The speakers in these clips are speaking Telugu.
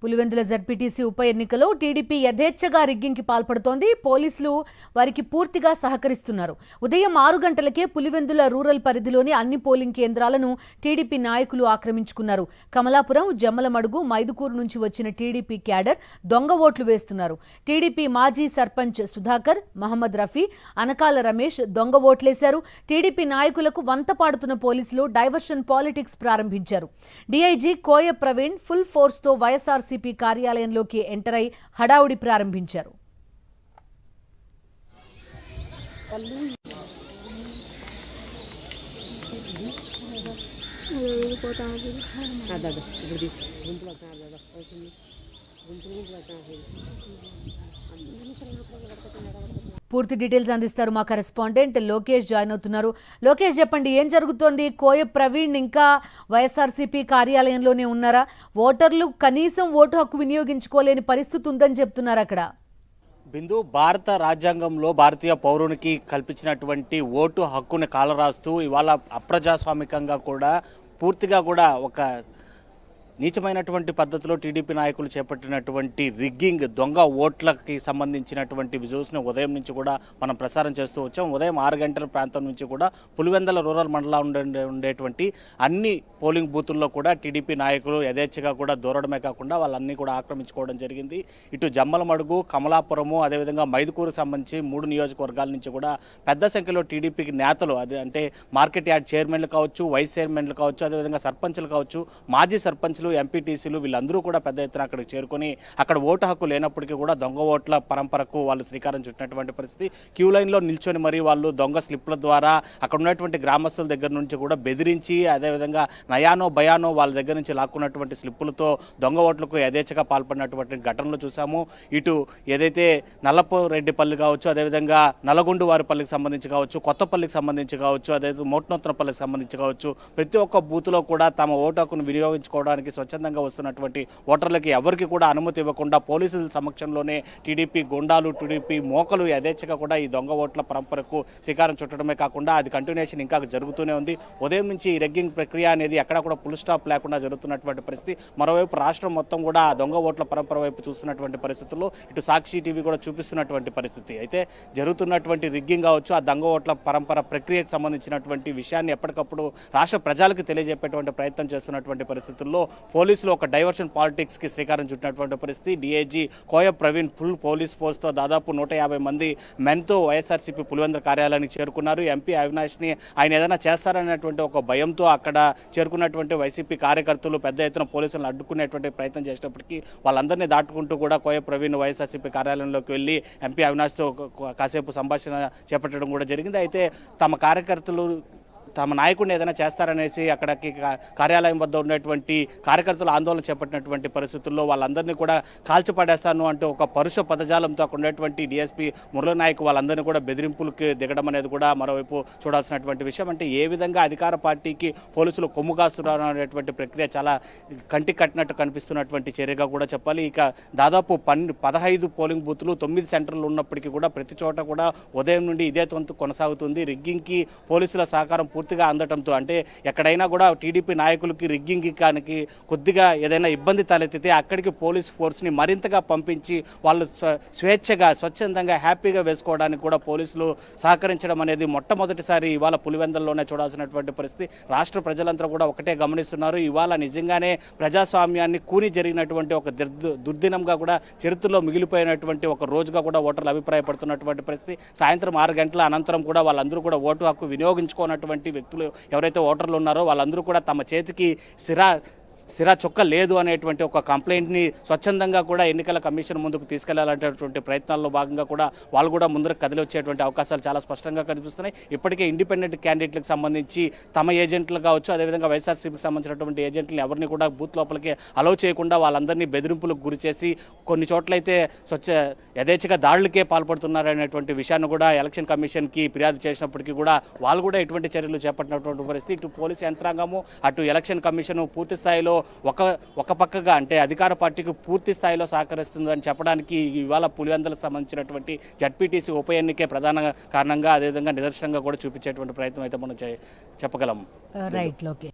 పులివెందుల జడ్పీటీసీ ఉప ఎన్నికలో టీడీపీ యథేచ్ఛగా రిగ్గింగ్కి పాల్పడుతోంది. పోలీసులు వారికి పూర్తిగా సహకరిస్తున్నారు. ఉదయం 6 గంటలకే పులివెందుల రూరల్ పరిధిలోని అన్ని పోలింగ్ కేంద్రాలను టీడీపీ నాయకులు ఆక్రమించుకున్నారు. కమలాపురం, జమ్మలమడుగు, మైదుకూరు నుంచి వచ్చిన టీడీపీ క్యాడర్ దొంగ ఓట్లు వేస్తున్నారు. టీడీపీ మాజీ సర్పంచ్ సుధాకర్, మహమ్మద్ రఫీ, అనకాల రమేష్ దొంగ ఓట్లేశారు. టీడీపీ నాయకులకు వంత పాడుతున్న పోలీసులు డైవర్షన్ పాలిటిక్స్ ప్రారంభించారు. డీఐజీ కోయ ప్రవీణ్ ఫుల్ ఫోర్స్తో వైఎస్ఆర్సీపీ కార్యాలయంలోకి ఎంటర్ అయి హడావుడి ప్రారంభించారు. పూర్తి డీటెయిల్స్ అందిస్తారు మా కరెస్పాండెంట్ లోకేష్. జాయిన్ అవుతున్నారు. లోకేష్, చెప్పండి, ఏం జరుగుతోంది? కోయ ప్రవీణ్ ఇంకా వైఎస్ఆర్సీపీ కార్యాలయంలోనే ఉన్నారా? ఓటర్లు కనీసం ఓటు హక్కు వినియోగించుకోలేని పరిస్థితి ఉందని చెప్తున్నారు అక్కడ. బిందు, భారత రాజ్యాంగంలో భారతీయ పౌరునికి కల్పించినటువంటి ఓటు హక్కుని కాలరాస్తూ ఇవాళ అప్రజాస్వామికంగా కూడా పూర్తిగా కూడా ఒక నీచమైనటువంటి పద్ధతిలో టీడీపీ నాయకులు చేపట్టినటువంటి రిగ్గింగ్, దొంగ ఓట్లకి సంబంధించినటువంటి విజువల్స్ని ఉదయం నుంచి కూడా మనం ప్రసారం చేస్తూ వచ్చాం. ఉదయం 6 గంటల ప్రాంతం నుంచి కూడా పులివెందుల రూరల్ మండలం ఉండేటువంటి అన్ని పోలింగ్ బూతుల్లో కూడా టీడీపీ నాయకులు యథేచ్ఛగా కూడా దూరడమే కాకుండా వాళ్ళన్నీ కూడా ఆక్రమించుకోవడం జరిగింది. ఇటు జమ్మలమడుగు, కమలాపురము, అదేవిధంగా మైదుకూరుకు సంబంధించి 3 నియోజకవర్గాల నుంచి కూడా పెద్ద సంఖ్యలో టీడీపీకి నేతలు, అది అంటే మార్కెట్ యార్డ్ చైర్మన్లు కావచ్చు, వైస్ చైర్మన్లు కావచ్చు, అదేవిధంగా సర్పంచ్లు కావచ్చు, మాజీ సర్పంచ్లు, ఎంపీటీసీలు వీళ్ళందరూ కూడా పెద్ద ఎత్తున అక్కడికి చేరుకొని అక్కడ ఓటు హక్కు లేనప్పటికీ కూడా దొంగ ఓట్ల పరంపరకు వాళ్ళు శ్రీకారం చుట్టినటువంటి పరిస్థితి. క్యూ లైన్లో నిల్చొని మరి వాళ్ళు దొంగ స్లిప్ల ద్వారా అక్కడ ఉన్నటువంటి గ్రామస్తుల దగ్గర నుంచి కూడా బెదిరించి, అదేవిధంగా నయానో భయానో వాళ్ళ దగ్గర నుంచి లాక్కున్నటువంటి స్లిప్పులతో దొంగ ఓట్లకు యథేచ్ఛగా పాల్పడినటువంటి ఘటనలు చూసాము. ఇటు ఏదైతే నల్లపురెడ్డిపల్లి కావచ్చు, అదేవిధంగా నల్లగొండు వారిపల్లికి సంబంధించి కావచ్చు, కొత్తపల్లికి సంబంధించి కావచ్చు, అదేవిధంగా మోట్నోత్తనపల్లికి సంబంధించి కావచ్చు, ప్రతి ఒక్క బూత్లో కూడా తమ ఓటు హక్కును వినియోగించుకోవడానికి స్వచ్ఛందంగా వస్తున్నటువంటి ఓటర్లకి ఎవరికి కూడా అనుమతి ఇవ్వకుండా పోలీసుల సమక్షంలోనే టీడీపీ గుండాలు, టీడీపీ మోకలు యథేచ్ఛగా కూడా ఈ దొంగ ఓట్ల పరంపరకు శ్రీకారం చుట్టడమే కాకుండా అది కంటిన్యూషన్ ఇంకా జరుగుతూనే ఉంది. ఉదయం నుంచి ఈ రెగ్గింగ్ ప్రక్రియ అనేది ఎక్కడా కూడా ఫుల్ స్టాప్ లేకుండా జరుగుతున్నటువంటి పరిస్థితి. మరోవైపు రాష్ట్రం మొత్తం కూడా ఆ దొంగ ఓట్ల పరంపర వైపు చూస్తున్నటువంటి పరిస్థితుల్లో ఇటు సాక్షి టీవీ కూడా చూపిస్తున్నటువంటి పరిస్థితి. అయితే జరుగుతున్నటువంటి రిగ్గింగ్ కావచ్చు, ఆ దొంగ ఓట్ల పరంపర ప్రక్రియకు సంబంధించినటువంటి విషయాన్ని ఎప్పటికప్పుడు రాష్ట్ర ప్రజలకు తెలియజెప్పేటువంటి ప్రయత్నం చేస్తున్నటువంటి పరిస్థితుల్లో పోలీసులు ఒక డైవర్షన్ పాలిటిక్స్కి శ్రీకారం చుట్టినటువంటి పరిస్థితి. డీఐజీ కోయ ప్రవీణ్ ఫుల్ పోలీస్ ఫోర్స్తో దాదాపు 150 మంది మెన్తో వైఎస్ఆర్సీపీ పులివెందుల కార్యాలయానికి చేరుకున్నారు. ఎంపీ అవినాష్ని ఆయన ఏదైనా చేస్తారనేటువంటి ఒక భయంతో అక్కడ చేరుకున్నటువంటి వైసీపీ కార్యకర్తలు పెద్ద ఎత్తున పోలీసులను అడ్డుకునేటువంటి ప్రయత్నం చేసినప్పటికీ వాళ్ళందరినీ దాటుకుంటూ కూడా కోయ ప్రవీణ్ వైఎస్ఆర్సీపీ కార్యాలయంలోకి వెళ్ళి ఎంపీ అవినాష్తో కాసేపు సంభాషణ చేపట్టడం కూడా జరిగింది. అయితే తమ కార్యకర్తలు తమ నాయకుడిని ఏదైనా చేస్తారనేసి అక్కడికి కార్యాలయం వద్ద ఉన్నటువంటి కార్యకర్తలు ఆందోళన చేపట్టినటువంటి పరిస్థితుల్లో వాళ్ళందరినీ కూడా కాల్చిపడేస్తాను అంటూ ఒక పరుష పదజాలంతో అక్కడ ఉన్నటువంటి డిఎస్పీ మురళీనాయక్ వాళ్ళందరినీ కూడా బెదిరింపులకి దిగడం అనేది కూడా మరోవైపు చూడాల్సినటువంటి విషయం. అంటే ఏ విధంగా అధికార పార్టీకి పోలీసులు కొమ్ము కాస్తున్నారు అనేటువంటి ప్రక్రియ చాలా కంటికి కట్టినట్టు కనిపిస్తున్నటువంటి చర్యగా కూడా చెప్పాలి. ఇక దాదాపు 15 పోలింగ్ బూతులు 9 సెంటర్లు ఉన్నప్పటికీ కూడా ప్రతి చోట కూడా ఉదయం నుండి ఇదే తంతు కొనసాగుతుంది. రిగ్గింగ్కి పోలీసుల సహకారం పూర్తిగా అందటంతో, అంటే ఎక్కడైనా కూడా టీడీపీ నాయకులకి రిగ్గింగ్ కానీ కొద్దిగా ఏదైనా ఇబ్బంది తలెత్తితే అక్కడికి పోలీస్ ఫోర్స్ని మరింతగా పంపించి వాళ్ళు స్వేచ్ఛగా స్వచ్ఛందంగా హ్యాపీగా వేసుకోవడానికి కూడా పోలీసులు సహకరించడం అనేది మొట్టమొదటిసారి ఇవాళ పులివెందుల్లోనే చూడాల్సినటువంటి పరిస్థితి. రాష్ట్ర ప్రజలంతా కూడా ఒకటే గమనిస్తున్నారు. ఇవాళ నిజంగానే ప్రజాస్వామ్యాన్ని కూని జరిగినటువంటి ఒక దుర్దినంగా కూడా చరిత్రలో మిగిలిపోయినటువంటి ఒక రోజుగా కూడా ఓటర్లు అభిప్రాయపడుతున్నటువంటి పరిస్థితి. సాయంత్రం 6 గంటల అనంతరం కూడా వాళ్ళందరూ కూడా ఓటు హక్కు వినియోగించుకున్నటువంటి వ్యక్తులు ఎవరైతే ఓటర్లు ఉన్నారో వాళ్ళందరూ కూడా తమ చేతికి సిరా చొక్క లేదు అనేటువంటి ఒక కంప్లైంట్ని స్వచ్ఛందంగా కూడా ఎన్నికల కమిషన్ ముందుకు తీసుకెళ్లాలనేటువంటి ప్రయత్నాల్లో భాగంగా కూడా వాళ్ళు కూడా ముందరకు కదిలి వచ్చేటువంటి అవకాశాలు చాలా స్పష్టంగా కనిపిస్తున్నాయి. ఇప్పటికే ఇండిపెండెంట్ క్యాండిడేట్లకు సంబంధించి తమ ఏజెంట్లు కావచ్చు, అదేవిధంగా వైఎస్ఆర్సీపీకి సంబంధించినటువంటి ఏజెంట్లను ఎవరిని కూడా బూత్ లోపలికి అలౌ చేయకుండా వాళ్ళందరినీ బెదిరింపులకు గురి చేసి కొన్ని చోట్లయితే యథేచ్ఛగా దాడులకే పాల్పడుతున్నారనేటువంటి విషయాన్ని కూడా ఎలక్షన్ కమిషన్కి ఫిర్యాదు చేసినప్పటికీ కూడా వాళ్ళు కూడా ఎటువంటి చర్యలు చేపట్టినటువంటి పరిస్థితి. ఇటు పోలీసు యంత్రాంగము, అటు ఎలక్షన్ కమిషన్ పూర్తి స్థాయిలో ఒక పక్కగా అంటే అధికార పార్టీకి పూర్తి స్థాయిలో సహకరిస్తుందని చెప్పడానికి ఇవాళ పులివెందులకు సంబంధించినటువంటి జడ్పీటీసీ ఉప ఎన్నికే ప్రధాన కారణంగా, అదేవిధంగా నిదర్శనంగా కూడా చూపించేటువంటి ప్రయత్నం అయితే మనం చెప్పగలం. రైట్. ఓకే.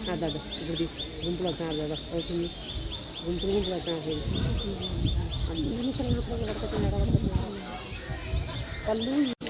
దాదా ఇప్పుడు గుంపులు వచ్చినారు దాదా వస్తుంది గుంపులు వచ్చినారు వాళ్ళు